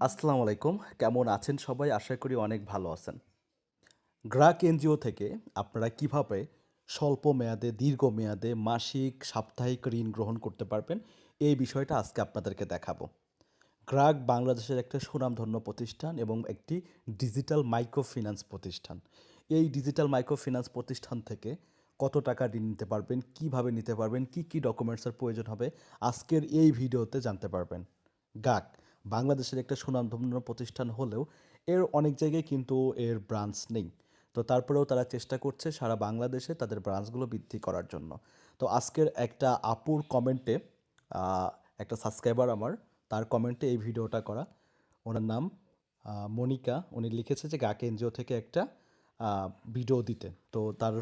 আসসালামু আলাইকুম। কেমন আছেন সবাই? আশা করি অনেক ভালো আছেন। গ্রাক এনজিও থেকে আপনারা কিভাবে স্বল্প মেয়াদে, দীর্ঘমেয়াদে, মাসিক, সাপ্তাহিক ঋণ গ্রহণ করতে পারবেন, এই বিষয়টা আজকে আপনাদেরকে দেখাবো। গ্রাক বাংলাদেশের একটা সুনামধন্য প্রতিষ্ঠান এবং একটি ডিজিটাল মাইক্রো ফিন্যান্স প্রতিষ্ঠান। এই ডিজিটাল মাইক্রো ফিন্যান্স প্রতিষ্ঠান থেকে কত টাকা ঋণ নিতে পারবেন, কিভাবে নিতে পারবেন, কী ডকুমেন্টসের প্রয়োজন হবে, আজকের এই ভিডিওতে জানতে পারবেন। গাক বাংলাদেশের একটা সুনামধন্য প্রতিষ্ঠান হলেও এর অনেক জায়গায় কিন্তু এর ব্রাঞ্চ নেই। তো তারপরেও তারা চেষ্টা করছে সারা বাংলাদেশে তাদের ব্রাঞ্চগুলো বৃদ্ধি করার জন্য। তো আজকের একটা আপুর কমেন্টে একটা সাবস্ক্রাইবার আমার, তার কমেন্টে এই ভিডিওটা করা। ওনার নাম মনিকা। উনি লিখেছে যে গাক এনজিও থেকে একটা ভিডিও দিতে। তো তার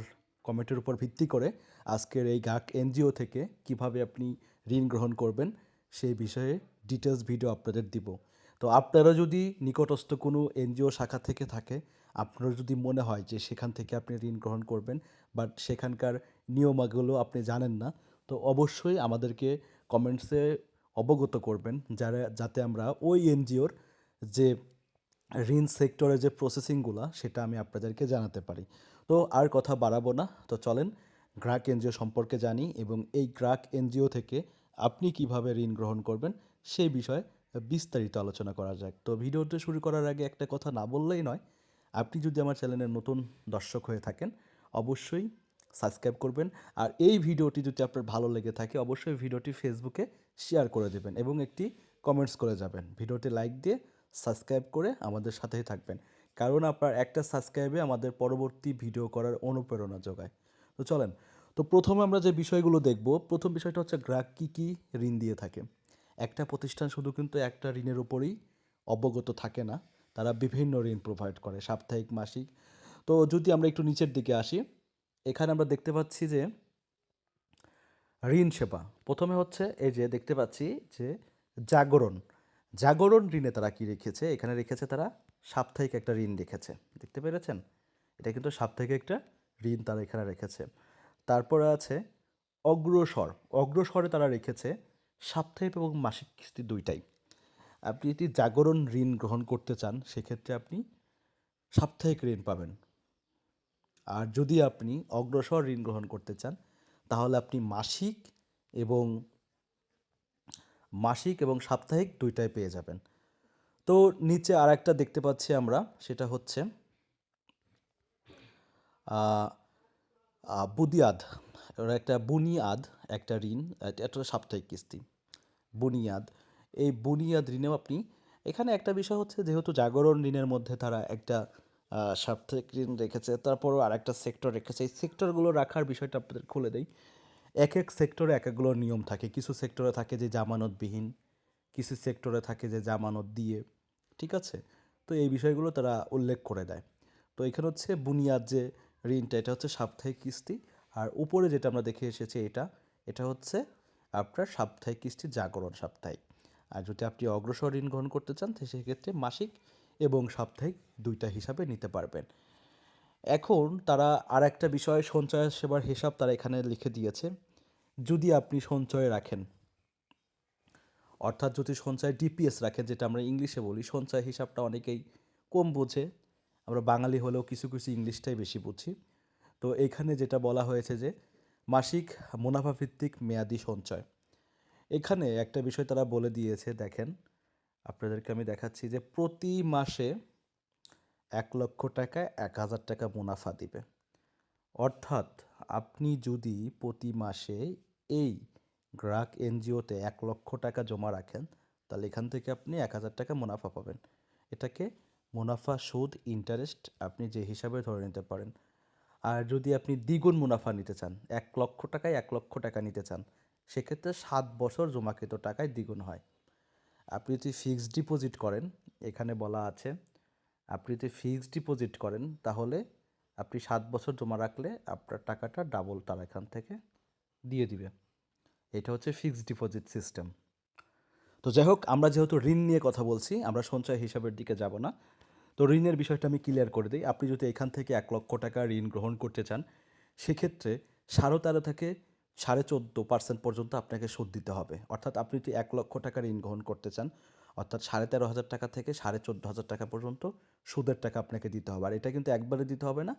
কমেন্টের উপর ভিত্তি করে আজকের এই গাক এনজিও থেকে কিভাবে আপনি ঋণ গ্রহণ করবেন সেই বিষয়ে ডিটেলস ভিডিও আপনাদের দিব। তো আপনারা যদি নিকটস্থ কোনো এনজিও শাখা থেকে থাকে, আপনার যদি মনে হয় যে সেখান থেকে আপনি ঋণ গ্রহণ করবেন, বাট সেখানকার নিয়মাগুলো আপনি জানেন না, তো অবশ্যই আমাদেরকে কমেন্টসে অবগত করবেন, যাতে আমরা ওই এনজিওর যে ঋণ সেক্টরে যে প্রসেসিংগুলো সেটা আমি আপনাদেরকে জানাতে পারি। তো আর কথা বাড়াবো না, তো চলেন গ্রাহক এনজিও সম্পর্কে জানি এবং এই গ্রাহক এনজিও থেকে আপনি কিভাবে ঋণ গ্রহণ করবেন সেই বিষয়ে বিস্তারিত আলোচনা করা যাক। তো ভিডিওটা শুরু করার আগে একটা কথা না বললেই নয়, আপনি যদি আমার চ্যানেলের নতুন দর্শক হয়ে থাকেন অবশ্যই সাবস্ক্রাইব করবেন। আর এই ভিডিওটি যদি আপনার ভালো লেগে থাকে অবশ্যই ভিডিওটি ফেসবুকে শেয়ার করে দেবেন এবং একটি কমেন্টস করে যাবেন। ভিডিওটি লাইক দিয়ে সাবস্ক্রাইব করে আমাদের সাথেই থাকবেন, কারণ আপনার একটা সাবস্ক্রাইবে আমাদের পরবর্তী ভিডিও করার অনুপ্রেরণা যোগায়। তো চলেন, তো প্রথমে আমরা যে বিষয়গুলো দেখব, প্রথম বিষয়টা হচ্ছে গ্রাহক কী কী ঋণ দিয়ে থাকে। একটা প্রতিষ্ঠান শুধু কিন্তু একটা ঋণের উপরেই অবগত থাকে না, তারা বিভিন্ন ঋণ প্রোভাইড করে, সাপ্তাহিক, মাসিক। তো যদি আমরা একটু নিচের দিকে আসি, এখানে আমরা দেখতে পাচ্ছি যে ঋণ সেবা প্রথমে হচ্ছে এই যে দেখতে পাচ্ছি যে জাগরণ জাগরণ ঋণে তারা কি রেখেছে, এখানে রেখেছে তারা সাপ্তাহিক একটা ঋণ রেখেছে, দেখতে পেরেছেন? এটা কিন্তু সাপ্তাহিক একটা ঋণ তারা এখানে রেখেছে। তারপরে আছে অগ্রসর। অগ্রসরে তারা রেখেছে সাপ্তাহিক এবং মাসিক কিস্তি দুইটাই। আপনি যদি জাগরণ ঋণ গ্রহণ করতে চান সেক্ষেত্রে আপনি সাপ্তাহিক ঋণ পাবেন, আর যদি আপনি অগ্রসর ঋণ গ্রহণ করতে চান তাহলে আপনি এবং মাসিক এবং সাপ্তাহিক দুইটাই পেয়ে যাবেন। তো নিচে আর একটা দেখতে পাচ্ছি আমরা, সেটা হচ্ছে আহ, বুদিয়াদ। ওরা একটা বুনিয়াদ একটা ঋণ, এটা সাপ্তাহিক কিস্তি, বুনিয়াদ। এই বুনিয়াদ ঋণেও আপনি, এখানে একটা বিষয় হচ্ছে যেহেতু জাগরণ ঋণের মধ্যে তারা একটা সাপ্তাহিক ঋণ রেখেছে, তারপরও আর একটা সেক্টর রেখেছে। এই সেক্টরগুলো রাখার বিষয়টা আপনাদের খুলে দেই। এক এক সেক্টরে এক একগুলো নিয়ম থাকে। কিছু সেক্টরে থাকে যে জামানতবিহীন, কিছু সেক্টরে থাকে যে জামানত দিয়ে, ঠিক আছে? তো এই বিষয়গুলো তারা উল্লেখ করে দেয়। তো এখানে হচ্ছে বুনিয়াদ যে ঋণটা, এটা হচ্ছে সাপ্তাহিক কিস্তি। আর উপরে যেটা আমরা দেখে এসেছি এটা, এটা হচ্ছে আপনার সাপ্তাহিক কিস্তি, জাগরণ সাপ্তাহিক। আর যদি আপনি অগ্রসর ঋণ গ্রহণ করতে চান তো সেক্ষেত্রে মাসিক এবং সাপ্তাহিক দুইটা হিসাবে নিতে পারবেন। এখন তারা আর একটা বিষয়, সঞ্চয় সেবার হিসাব তারা এখানে লিখে দিয়েছে। যদি আপনি সঞ্চয় রাখেন, অর্থাৎ যদি সঞ্চয় ডিপিএস রাখেন, যেটা আমরা ইংলিশে বলি, সঞ্চয় হিসাবটা অনেকেই কম বোঝে, আমরা বাঙালি হলেও কিছু কিছু ইংলিশটাই বেশি বুঝি। তো এইখানে যেটা বলা হয়েছে যে মাসিক মুনাফাভিত্তিক মেয়াদি সঞ্চয়, এখানে একটা বিষয় তারা বলে দিয়েছে, দেখেন আপনাদেরকে আমি দেখাচ্ছি যে প্রতি মাসে 1,00,000 টাকায় 1,000 টাকা মুনাফা দিবে। অর্থাৎ আপনি যদি প্রতি মাসে এই গ্রাহক এনজিওতে 1,00,000 টাকা জমা রাখেন তাহলে এখান থেকে আপনি 1,000 টাকা মুনাফা পাবেন। এটাকে মুনাফা, সুদ, ইন্টারেস্ট আপনি যে হিসাবে ধরে নিতে পারেন। আর যদি আপনি দ্বিগুণ মুনাফা নিতে চান, 1,00,000 টাকায় 1,00,000 টাকা নিতে চান, সেক্ষেত্রে 7 বছর জমাকৃত টাকায় দ্বিগুণ হয়। আপনি যদি ফিক্সড ডিপোজিট করেন, এখানে বলা আছে আপনি যদি ফিক্সড ডিপোজিট করেন তাহলে আপনি 7 বছর জমা রাখলে আপনার টাকাটা ডাবল তারা এখান থেকে দিয়ে দিবে। এটা হচ্ছে ফিক্সড ডিপোজিট সিস্টেম। তো যাই হোক, আমরা যেহেতু ঋণ নিয়ে কথা বলছি, আমরা সঞ্চয় হিসাবের দিকে যাব না। তো ঋণের বিষয়টা আমি ক্লিয়ার করে দিই। আপনি যদি এখান থেকে 1,00,000 টাকা ঋণ গ্রহণ করতে চান সেক্ষেত্রে 13.5 থেকে 14.5% পর্যন্ত আপনাকে সুদ দিতে হবে। অর্থাৎ আপনি যদি 1,00,000 টাকা ঋণ গ্রহণ করতে চান, অর্থাৎ 13,500 টাকা থেকে 14,500 টাকা পর্যন্ত সুদের টাকা আপনাকে দিতে হবে। আর এটা কিন্তু একবারে দিতে হবে না।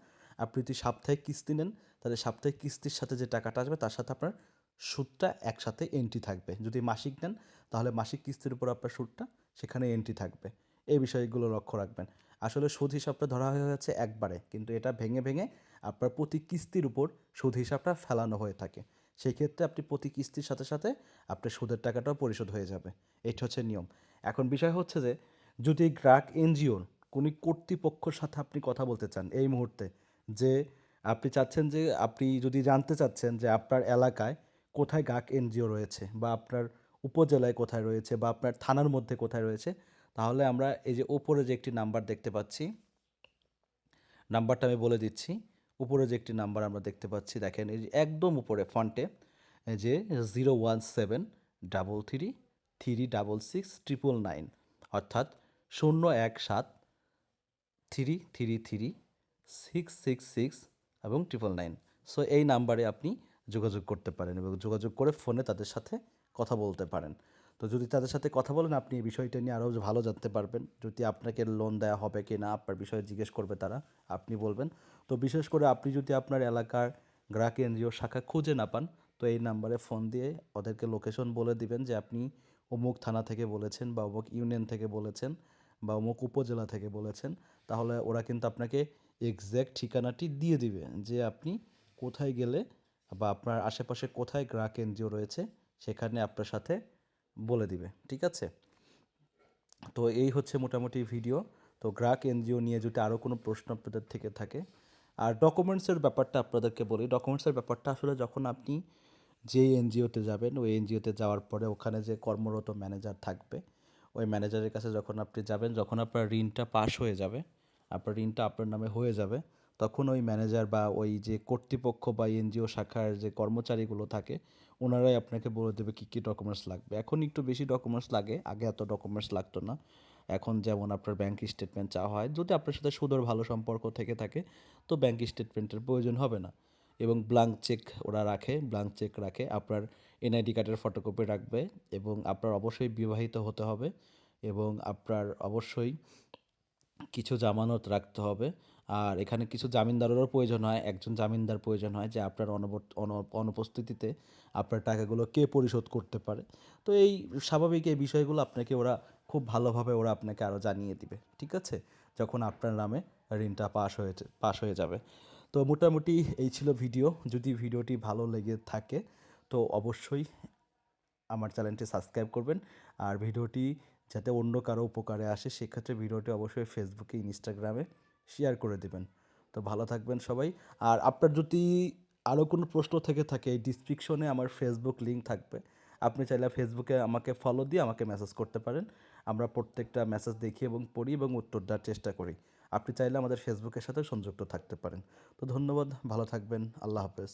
আপনি যদি সাপ্তাহিক কিস্তি নেন, তাহলে সাপ্তাহিক কিস্তির সাথে যে টাকাটা আসবে তার সাথে আপনার সুদটা একসাথে এন্ট্রি থাকবে। যদি মাসিক নেন, তাহলে মাসিক কিস্তির উপর আপনার সুদটা সেখানে এন্ট্রি থাকবে। এই বিষয়গুলো লক্ষ্য রাখবেন। আসলে সুদ হিসাবটা ধরা হয়ে যাচ্ছে একবারে, কিন্তু এটা ভেঙে ভেঙে আপনার প্রতি কিস্তির উপর সুদ হিসাবটা ফেলানো হয়ে থাকে। সেই ক্ষেত্রে আপনি প্রতি কিস্তির সাথে সাথে আপনার সুদের টাকাটাও পরিশোধ হয়ে যাবে। এটা হচ্ছে নিয়ম। এখন বিষয় হচ্ছে যে যদি গ্রাহক এনজিওর কোনো কর্তৃপক্ষের সাথে আপনি কথা বলতে চান এই মুহূর্তে, যে আপনি চাচ্ছেন যে আপনি যদি জানতে চাচ্ছেন যে আপনার এলাকায় কোথায় গ্রাহক এনজিও রয়েছে, বা আপনার উপজেলায় কোথায় রয়েছে, বা আপনার থানার মধ্যে কোথায় রয়েছে, তাহলে আমরা এই যে ওপরে যে একটি নাম্বার দেখতে পাচ্ছি, নাম্বারটা আমি বলে দিচ্ছি। উপরে যে একটি নাম্বার আমরা দেখতে পাচ্ছি, দেখেন এই যে একদম উপরে ফন্টে যে 01733366699, অর্থাৎ 017 333 666 এবং 999। সো এই নাম্বারে আপনি যোগাযোগ করতে পারেন এবং যোগাযোগ করে ফোনে তাদের সাথে কথা বলতে পারেন। তো যদি তাদের সাথে কথা বলেন, আপনি এই বিষয়টা নিয়ে আরও ভালো জানতে পারবেন। যদি আপনাকে লোন দেওয়া হবে কি না আপনার বিষয়ে জিজ্ঞেস করবে তারা, আপনি বলবেন। তো বিশেষ করে আপনি যদি আপনার এলাকার গ্রাহক এনজিও শাখা খুঁজে না পান, তো এই নাম্বারে ফোন দিয়ে ওদেরকে লোকেশন বলে দিবেন যে আপনি অমুক থানা থেকে বলেছেন, বা অমুক ইউনিয়ন থেকে বলেছেন, বা অমুক উপজেলা থেকে বলেছেন। তাহলে ওরা কিন্তু আপনাকে এক্স্যাক্ট ঠিকানাটি দিয়ে দিবে যে আপনি কোথায় গেলে, বা আপনার আশেপাশে কোথায় গ্রাহক এনজিও রয়েছে সেখানে আপনার সাথে বলে দিবে। ঠিক আছে? তো এই হচ্ছে মোটামুটি ভিডিও। তো গ্রাহক এনজিও নিয়ে যদি আরও কোনো প্রশ্ন আপনাদের থেকে থাকে, আর ডকুমেন্টসের ব্যাপারটা আপনাদেরকে বলি। ডকুমেন্টসের ব্যাপারটা আসলে যখন আপনি যেই এনজিওতে যাবেন, ওই এনজিওতে যাওয়ার পরে ওখানে যে কর্মরত ম্যানেজার থাকবে, ওই ম্যানেজারের কাছে যখন আপনি যাবেন, যখন আপনার ঋণটা পাস হয়ে যাবে, আপনার ঋণটা আপনার নামে হয়ে যাবে, তখন ওই ম্যানেজার বা ওই যে কর্তৃপক্ষ বা এনজিও শাখার যে কর্মচারীগুলো থাকে, ওনারাই আপনাকে বলে দেবে কী কী ডকুমেন্টস লাগবে। এখন একটু বেশি ডকুমেন্টস লাগে, আগে এত ডকুমেন্টস লাগতো না। এখন যেমন আপনার ব্যাংক স্টেটমেন্ট চাওয়া হয়, যদি আপনার সাথে সুদের ভালো সম্পর্ক থেকে থাকে, তো ব্যাংক স্টেটমেন্টের প্রয়োজন হবে না। এবং ব্ল্যাঙ্ক চেক ওরা রাখে, ব্ল্যাঙ্ক চেক রাখে। আপনার এনআইডি কার্ডের ফটোকপি রাখবে, এবং আপনার অবশ্যই বিবাহিত হতে হবে, এবং আপনার অবশ্যই কিছু জামানত রাখতে হবে। আর এখানে কিছু জামিনদারেরও প্রয়োজন হয়, একজন জামিনদার প্রয়োজন হয় যে আপনার অনুপস্থিতিতে আপনার টাকাগুলো কে পরিশোধ করতে পারে। তো এই স্বাভাবিক এই বিষয়গুলো আপনাকে ওরা খুব ভালোভাবে ওরা আপনাকে আরও জানিয়ে দিবে। ঠিক আছে? যখন আপনার নামে ঋণটা পাস হয়ে যাবে। তো মোটামুটি এই ছিল ভিডিও। যদি ভিডিওটি ভালো লেগে থাকে, তো অবশ্যই আমার চ্যানেলটি সাবস্ক্রাইব করবেন। আর ভিডিওটি যাতে অন্য কারো উপকারে আসে, সেক্ষেত্রে ভিডিওটি অবশ্যই ফেসবুকে, ইনস্টাগ্রামে শেয়ার করে দেবেন। তো ভালো থাকবেন সবাই। আর আপনার যদি আরও কোনো প্রশ্ন থেকে থাকে, এই ডিসক্রিপশনে আমার ফেসবুক লিঙ্ক থাকবে। আপনি চাইলে ফেসবুকে আমাকে ফলো দিয়ে আমাকে মেসেজ করতে পারেন। আমরা প্রত্যেকটা মেসেজ দেখি এবং পড়ি এবং উত্তর দেওয়ার চেষ্টা করি। আপনি চাইলে আমাদের ফেসবুকের সাথে সংযুক্ত থাকতে পারেন। তো ধন্যবাদ, ভালো থাকবেন। আল্লাহ হাফেজ।